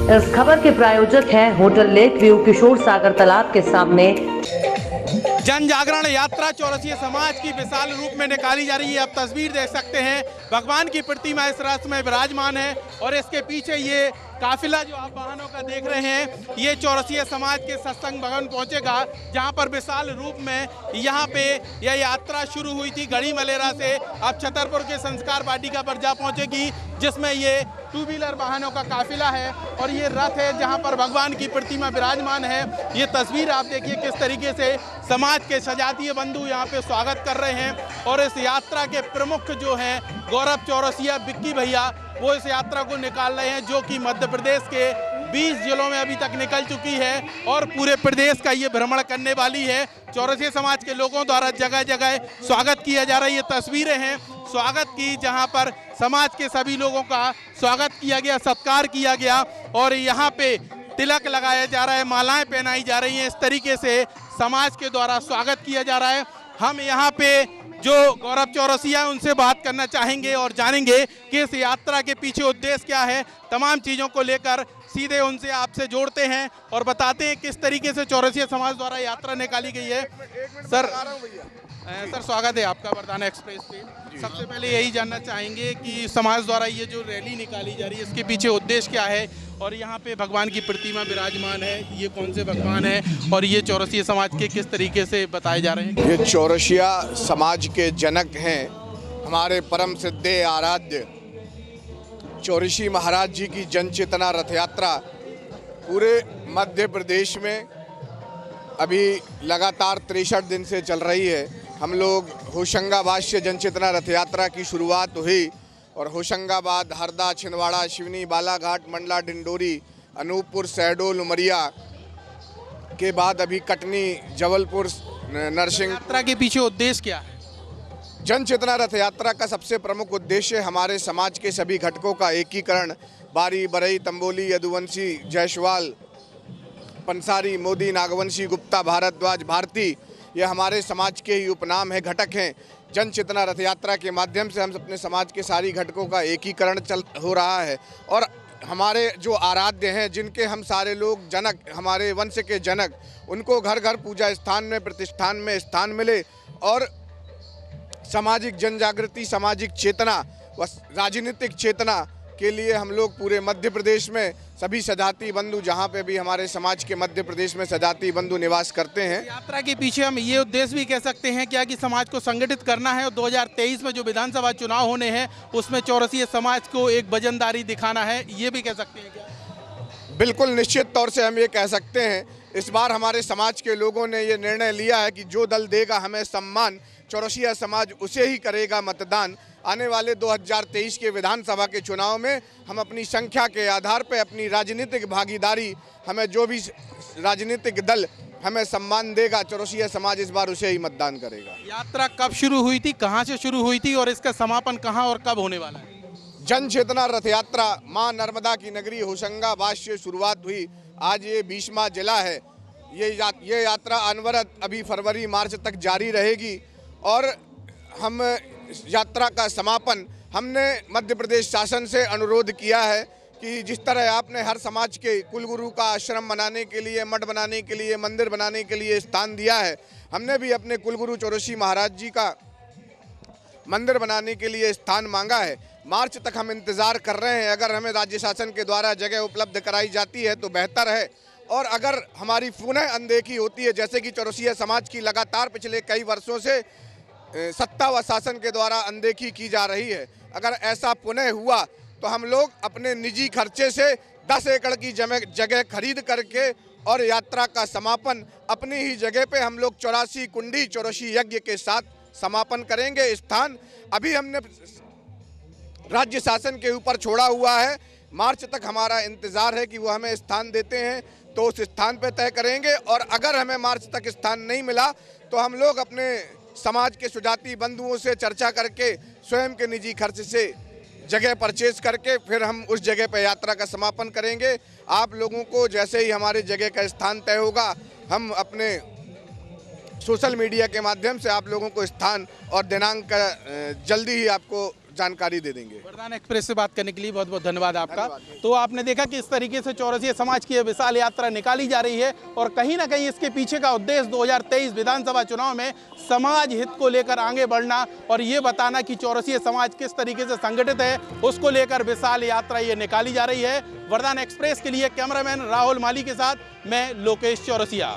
इस खबर के प्रायोजक हैं होटल लेक व्यू किशोर सागर तालाब के सामने। जन जागरण यात्रा चौरसिया समाज की विशाल रूप में निकाली जा रही है। आप तस्वीर देख सकते हैं, भगवान की प्रतिमा इस रथ में विराजमान है और इसके पीछे ये काफिला जो आप वाहनों का देख रहे हैं, ये चौरसिया समाज के सत्संग भवन पहुंचेगा, जहां पर विशाल रूप में यहां पे यह यात्रा शुरू हुई थी गढ़ी मलेरा से। अब छतरपुर के संस्कार वाटिका पर जा पहुंचेगी, जिसमें ये टू व्हीलर वाहनों का काफिला है और ये रथ है जहां पर भगवान की प्रतिमा विराजमान है। ये तस्वीर आप देखिए किस तरीके से समाज के सजातीय बंधु यहाँ पे स्वागत कर रहे हैं। और इस यात्रा के प्रमुख जो हैं गौरव चौरसिया बिक्की भैया, वो इस यात्रा को निकाल रहे हैं, जो कि मध्य प्रदेश के 20 जिलों में अभी तक निकल चुकी है और पूरे प्रदेश का ये भ्रमण करने वाली है। चौरसिया समाज के लोगों द्वारा जगह जगह स्वागत किया जा रहा है। ये तस्वीरें हैं स्वागत की, जहां पर समाज के सभी लोगों का स्वागत किया गया, सत्कार किया गया और यहाँ पे तिलक लगाया जा रहा है, मालाएं पहनाई जा रही हैं। इस तरीके से समाज के द्वारा स्वागत किया जा रहा है। हम यहाँ पे जो गौरव चौरसिया है उनसे बात करना चाहेंगे और जानेंगे कि इस यात्रा के पीछे उद्देश्य क्या है। तमाम चीज़ों को लेकर सीधे उनसे आपसे जोड़ते हैं और बताते हैं किस तरीके से चौरसिया समाज द्वारा यात्रा निकाली गई है। सर स्वागत है आपका वरदाना एक्सप्रेस पे। सबसे पहले यही जानना चाहेंगे कि समाज द्वारा ये जो रैली निकाली जा रही है, इसके पीछे उद्देश्य क्या है और यहाँ पे भगवान की प्रतिमा विराजमान है, ये कौन से भगवान है और ये चौरसिया समाज के किस तरीके से बताए जा रहे हैं? ये चौरसिया समाज के जनक हैं, हमारे परम सिद्धे आराध्य चौरसी महाराज जी की जन चेतना रथ यात्रा पूरे मध्य प्रदेश में अभी लगातार 63 दिन से चल रही है। हम लोग होशंगाबाद से जन चेतना रथ यात्रा की शुरुआत हुई और होशंगाबाद, हरदा, छिंदवाड़ा, शिवनी, बालाघाट, मंडला, डिंडोरी, अनूपपुर, शहडोल, उमरिया के बाद अभी कटनी, जबलपुर, नरसिंह। यात्रा के पीछे उद्देश्य क्या है? जन चेतना रथ यात्रा का सबसे प्रमुख उद्देश्य हमारे समाज के सभी घटकों का एकीकरण। बारी, बरई, तंबोली, यदुवंशी, जायसवाल, पंसारी, मोदी, नागवंशी, गुप्ता, भारद्वाज, भारती, ये हमारे समाज के ही उपनाम है, घटक हैं। जन चेतना रथ यात्रा के माध्यम से हम अपने समाज के सारी घटकों का एकीकरण हो रहा है और हमारे जो आराध्य हैं, जिनके हम सारे लोग जनक, हमारे वंश के जनक, उनको घर घर पूजा स्थान में, प्रतिष्ठान में स्थान मिले और सामाजिक जनजागृति, सामाजिक चेतना व राजनीतिक चेतना के लिए हम लोग पूरे मध्य प्रदेश में सभी सजाती बंधु, जहाँ पे भी हमारे समाज के मध्य प्रदेश में सजाती बंधु निवास करते हैं। यात्रा के पीछे हम ये उद्देश्य भी कह सकते हैं क्या कि समाज को संगठित करना है और 2023 में जो विधानसभा चुनाव होने हैं उसमें चौरसिया समाज को एक वजनदारी दिखाना है, ये भी कह सकते हैं क्या? बिल्कुल निश्चित तौर से हम ये कह सकते हैं। इस बार हमारे समाज के लोगों ने ये निर्णय लिया है कि जो दल देगा हमें सम्मान, चौरसिया समाज उसे ही करेगा मतदान। आने वाले 2023 के विधानसभा के चुनाव में हम अपनी संख्या के आधार पर, अपनी राजनीतिक भागीदारी, हमें जो भी राजनीतिक दल हमें सम्मान देगा, चौरसिया समाज इस बार उसे ही मतदान करेगा। यात्रा कब शुरू हुई थी, कहाँ से शुरू हुई थी और इसका समापन कहाँ और कब होने वाला है? जन चेतना रथ यात्रा मां नर्मदा की नगरी होशंगाबाद से शुरुआत हुई। आज ये 20वां जिला है। ये यात्रा अनवरत अभी फरवरी मार्च तक जारी रहेगी और हम यात्रा का समापन, हमने मध्य प्रदेश शासन से अनुरोध किया है कि जिस तरह आपने हर समाज के कुलगुरु का आश्रम बनाने के लिए, मठ बनाने के लिए, मंदिर बनाने के लिए स्थान दिया है, हमने भी अपने कुलगुरु चौरसी महाराज जी का मंदिर बनाने के लिए स्थान मांगा है। मार्च तक हम इंतज़ार कर रहे हैं। अगर हमें राज्य शासन के द्वारा जगह उपलब्ध कराई जाती है तो बेहतर है और अगर हमारी पुनः अनदेखी होती है, जैसे कि चौरसिया समाज की लगातार पिछले कई वर्षों से सत्ता व शासन के द्वारा अनदेखी की जा रही है, अगर ऐसा पुनः हुआ तो हम लोग अपने निजी खर्चे से 10 एकड़ की जगह खरीद करके और यात्रा का समापन अपनी ही जगह पे हम लोग 84 कुंडी चौरसी यज्ञ के साथ समापन करेंगे। स्थान अभी हमने राज्य शासन के ऊपर छोड़ा हुआ है। मार्च तक हमारा इंतज़ार है कि वो हमें स्थान देते हैं तो उस स्थान पर तय करेंगे और अगर हमें मार्च तक स्थान नहीं मिला तो हम लोग अपने समाज के सुजाती बंधुओं से चर्चा करके स्वयं के निजी खर्च से जगह परचेज करके फिर हम उस जगह पर यात्रा का समापन करेंगे। आप लोगों को जैसे ही हमारे जगह का स्थान तय होगा, हम अपने सोशल मीडिया के माध्यम से आप लोगों को स्थान और दिनांक जल्दी ही आपको जानकारी दे देंगे। वरदान एक्सप्रेस से बात करने के लिए बहुत बहुत धन्यवाद आपका। तो आपने देखा कि इस तरीके से चौरसिया समाज की यह विशाल यात्रा निकाली जा रही है और कहीं ना कहीं इसके पीछे का उद्देश्य 2023 विधानसभा चुनाव में समाज हित को लेकर आगे बढ़ना और ये बताना कि चौरसिया समाज किस तरीके से संगठित है, उसको लेकर विशाल यात्रा ये निकाली जा रही है। वरदान एक्सप्रेस के लिए कैमरामैन राहुल माली के साथ मैं लोकेश चौरसिया।